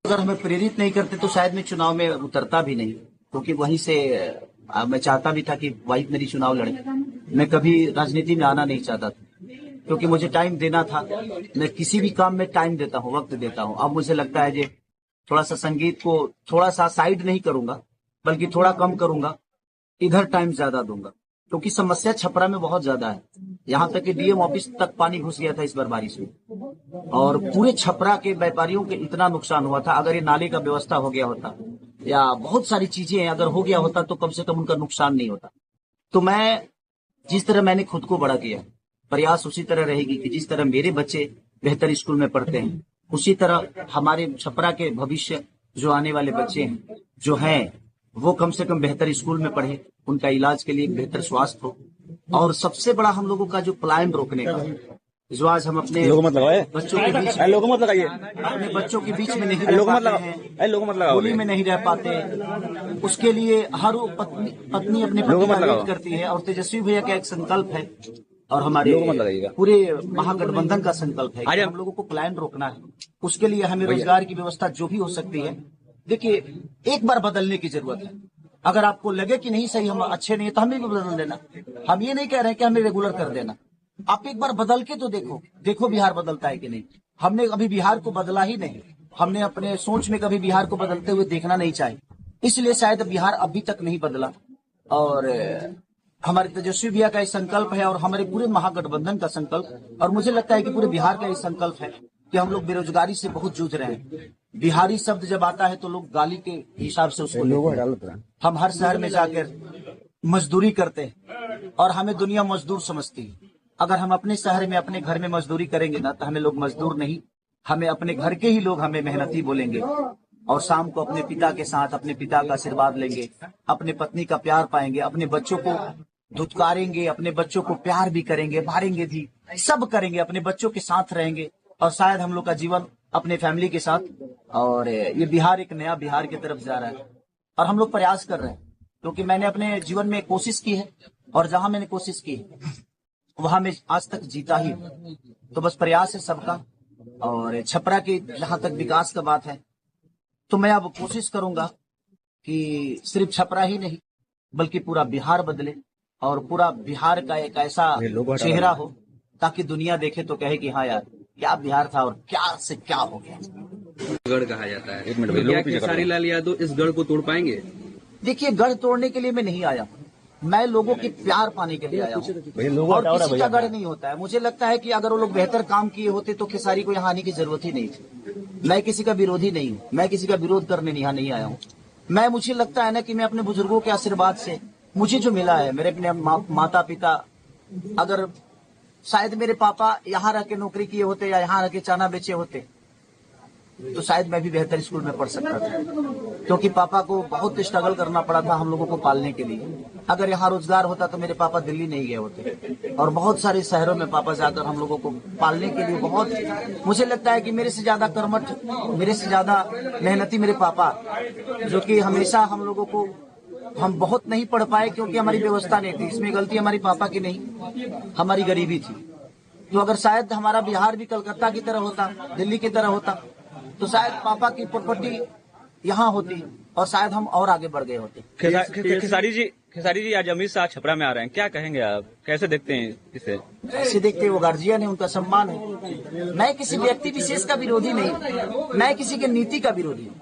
अगर हमें प्रेरित नहीं करते तो शायद मैं चुनाव में उतरता भी नहीं, क्योंकि वहीं से मैं चाहता भी था कि वाइफ मेरी चुनाव लड़े। मैं कभी राजनीति में आना नहीं चाहता था, क्योंकि मुझे टाइम देना था। मैं किसी भी काम में टाइम देता हूँ, वक्त देता हूँ। अब मुझे लगता है कि थोड़ा सा संगीत को थोड़ा सा साइड नहीं करूंगा, बल्कि थोड़ा कम करूंगा, इधर टाइम ज्यादा दूंगा, क्योंकि समस्या छपरा में बहुत ज्यादा है। यहाँ तक कि डीएम ऑफिस तक पानी घुस गया था इस बार बारिश में, और पूरे छपरा के व्यापारियों के इतना नुकसान हुआ था। अगर ये नाले का व्यवस्था हो गया होता या बहुत सारी चीजें अगर हो गया होता तो कम से कम उनका नुकसान नहीं होता। तो मैं जिस तरह मैंने खुद को बड़ा किया, प्रयास उसी तरह रहेगी कि जिस तरह मेरे बच्चे बेहतर स्कूल में पढ़ते हैं, उसी तरह हमारे छपरा के भविष्य जो आने वाले बच्चे हैं जो हैं वो कम से कम बेहतर स्कूल में पढ़े, उनका इलाज के लिए बेहतर स्वास्थ्य हो। और सबसे बड़ा हम लोगों का जो पलायन रोकने का, जो आज हम अपने बच्चों के बीच अपने बच्चों के बीच में नहीं रह पाते हैं, होली में नहीं रह पाते, उसके लिए हर पत्नी अपने पति का वेट करती है। और तेजस्वी भैया का एक संकल्प है और हमारे पूरे महागठबंधन का संकल्प है कि हम लोगों को पलायन रोकना है। उसके लिए हमें रोजगार की व्यवस्था जो भी हो सकती है। देखिए, एक बार बदलने की जरूरत है। अगर आपको लगे कि नहीं सही, हम अच्छे नहीं है, तो हमें भी बदल देना। हम ये नहीं कह रहे हैं कि हमें रेगुलर कर देना। आप एक बार बदल के तो देखो बिहार बदलता है कि नहीं। हमने अभी बिहार को बदला ही नहीं, हमने अपने सोच में कभी बिहार को बदलते हुए देखना नहीं चाहे, इसलिए शायद बिहार अभी तक नहीं बदला। और हमारे तेजस्वी भैया का ये संकल्प है और हमारे पूरे महागठबंधन का संकल्प, और मुझे लगता है कि पूरे बिहार का ये संकल्प है कि हम लोग बेरोजगारी से बहुत जूझ रहे हैं। बिहारी शब्द जब आता है तो लोग गाली के हिसाब से उसको लेते हैं। हम हर शहर में जाकर मजदूरी करते हैं और हमें दुनिया मजदूर समझती है। अगर हम अपने शहर में अपने घर में मजदूरी करेंगे ना, तो हमें लोग मजदूर नहीं, हमें अपने घर के ही लोग हमें मेहनती बोलेंगे। और शाम को अपने पिता के साथ अपने पिता का आशीर्वाद लेंगे, अपने पत्नी का प्यार पाएंगे, अपने बच्चों को धुतकारेंगे, अपने बच्चों को प्यार भी करेंगे, मारेंगे भी, सब करेंगे, अपने बच्चों के साथ रहेंगे। और शायद हम लोग का जीवन अपने फैमिली के साथ, और ये बिहार एक नया बिहार की तरफ जा रहा है। और हम लोग प्रयास कर रहे हैं, क्योंकि मैंने अपने जीवन में कोशिश की है, और जहां मैंने कोशिश की वहां मैं आज तक जीता ही। तो बस प्रयास है सबका। और छपरा की जहां तक विकास का बात है, तो मैं अब कोशिश करूंगा कि सिर्फ छपरा ही नहीं बल्कि पूरा बिहार बदले, और पूरा बिहार का एक ऐसा चेहरा हो ताकि दुनिया देखे तो कहे कि हाँ यार, क्या बिहार था और क्या से क्या हो गया। गढ़ कहा जाता है, क्या खेसारी लाल यादव इस गढ़ को तोड़ पाएंगे? देखिए, गढ़ तोड़ने के लिए मैं नहीं आया, मैं लोगों के प्यार पाने के लिए आया हूँ। और किसी का गढ़ नहीं होता है। मुझे लगता है कि अगर वो लोग बेहतर काम किए होते तो खेसारी को यहाँ आने की जरूरत ही नहीं थी। मैं किसी का विरोधी नहीं हूँ, मैं किसी का विरोध करने यहाँ नहीं आया हूँ। मुझे लगता है ना कि मैं अपने बुजुर्गों के आशीर्वाद से मुझे जो मिला है, मेरे अपने माता पिता, अगर शायद मेरे पापा यहाँ रह के नौकरी किए होते या यहाँ रह के चाना बेचे होते तो शायद मैं भी बेहतर स्कूल में पढ़ सकता था, क्योंकि पापा को बहुत स्ट्रगल करना पड़ा था हम लोगों को पालने के लिए। अगर यहाँ रोजगार होता तो मेरे पापा दिल्ली नहीं गए होते, और बहुत सारे शहरों में पापा जाकर हम लोगों को पालने के लिए बहुत, मुझे लगता है कि मेरे से ज्यादा कर्मठ, मेरे से ज्यादा मेहनती मेरे पापा, जो कि हमेशा हम लोगों को, हम बहुत नहीं पढ़ पाए क्योंकि हमारी व्यवस्था नहीं थी। इसमें गलती हमारी पापा की नहीं, हमारी गरीबी थी। तो अगर शायद हमारा बिहार भी कलकत्ता की तरह होता, दिल्ली की तरह होता, तो शायद पापा की प्रॉपर्टी यहाँ होती और शायद हम और आगे बढ़ गए होते। खेसारी जी आज अमित शाह छपरा में आ रहे हैं, क्या कहेंगे आप, कैसे देखते हैं इसे? कैसे देखते हैं, वो गार्जियन है, उनका सम्मान है। मैं किसी व्यक्ति विशेष का विरोधी नहीं, मैं किसी के नीति का विरोधी हूँ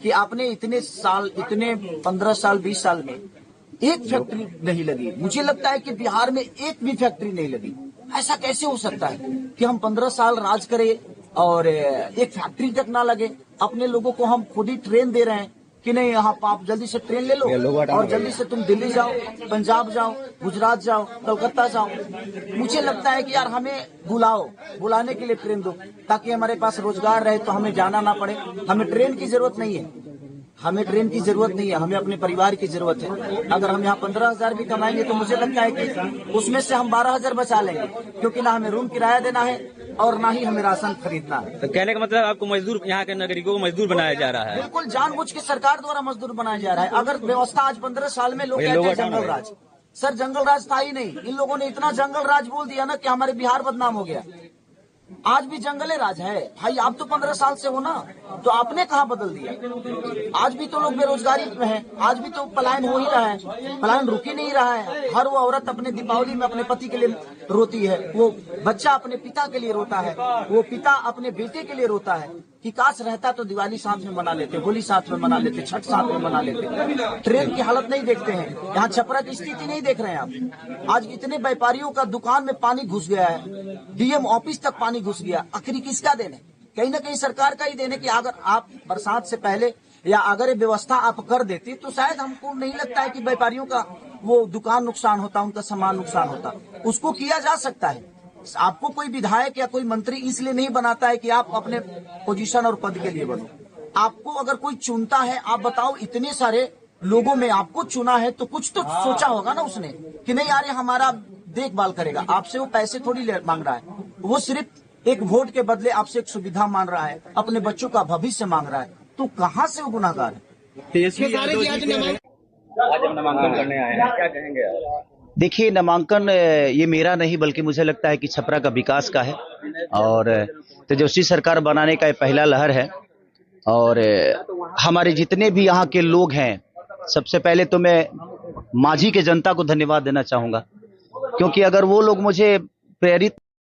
कि आपने इतने साल, इतने 15 साल 20 साल में एक फैक्ट्री नहीं लगी। मुझे लगता है कि बिहार में एक भी फैक्ट्री नहीं लगी। ऐसा कैसे हो सकता है कि हम 15 साल राज करें और एक फैक्ट्री तक ना लगे? अपने लोगों को हम खुद ही ट्रेन दे रहे हैं कि नहीं, यहाँ आप जल्दी से ट्रेन ले लो और जल्दी से तुम दिल्ली जाओ, पंजाब जाओ, गुजरात जाओ, कलकत्ता जाओ। मुझे लगता है कि यार हमें बुलाने के लिए ट्रेन दो, ताकि हमारे पास रोजगार रहे, तो हमें जाना ना पड़े। हमें ट्रेन की जरूरत नहीं है, हमें ट्रेन की जरूरत नहीं है, हमें अपने परिवार की जरूरत है। अगर हम यहाँ 15,000 भी कमाएंगे तो मुझे लगता है कि उसमें से हम 12,000 बचा लेंगे, क्योंकि ना हमें रूम किराया देना है और ना ही हमें राशन खरीदना है। तो कहने का मतलब आपको मजदूर, यहाँ के नागरिकों को मजदूर बनाया जा रहा है? बिल्कुल जानबूझ के सरकार द्वारा मजदूर बनाया जा रहा है। अगर व्यवस्था आज 15 साल में लोग कहते हैं जंगल राज, सर जंगल राज था ही नहीं। इन लोगों ने इतना जंगल राज बोल दिया ना कि हमारे बिहार बदनाम हो गया। आज भी जंगले राज है भाई। आप तो 15 साल से हो ना, तो आपने कहाँ बदल दिया? आज भी तो लोग बेरोजगारी में हैं, आज भी तो पलायन हो ही रहा है, पलायन रुक ही नहीं रहा है। हर वो औरत अपने दीपावली में अपने पति के लिए रोती है, वो बच्चा अपने पिता के लिए रोता है, वो पिता अपने बेटे के लिए रोता है कि काश रहता तो दिवाली साथ में मना लेते, होली साथ में मना लेते, छठ साथ में मना लेते। ट्रेन की हालत नहीं देखते हैं, यहाँ छपरा की स्थिति नहीं देख रहे हैं आप। आज इतने व्यापारियों का दुकान में पानी घुस गया है, डीएम ऑफिस तक पानी घुस गया। आखिर किसका देने? कहीं ना कहीं सरकार का ही देने कि अगर आप बरसात से पहले या अगर ये व्यवस्था आप कर देती तो शायद हमको नहीं लगता है कि व्यापारियों का वो दुकान नुकसान होता, उनका सामान नुकसान होता। उसको किया जा सकता है। आपको कोई विधायक या कोई मंत्री इसलिए नहीं बनाता है कि आप अपने पोजीशन और पद के लिए बनो। आपको अगर कोई चुनता है, आप बताओ इतने सारे लोगों में आपको चुना है तो कुछ तो सोचा होगा ना उसने कि नहीं यार ये हमारा देखभाल करेगा। आपसे वो पैसे थोड़ी मांग रहा है, वो सिर्फ एक वोट के बदले आपसे एक सुविधा मांग रहा है, अपने बच्चों का भविष्य मांग रहा है। तो कहाँ से वो गुनाहगार है? आज हम नामांकन करने आए हैं, क्या कहेंगे आप? देखिए, नामांकन ये मेरा नहीं बल्कि मुझे लगता है कि छपरा का विकास का है और तेजस्वी सरकार बनाने का ये पहला लहर है। और हमारे जितने भी यहाँ के लोग हैं, सबसे पहले तो मैं माझी के जनता को धन्यवाद देना चाहूंगा, क्योंकि अगर वो लोग मुझे प्रेरित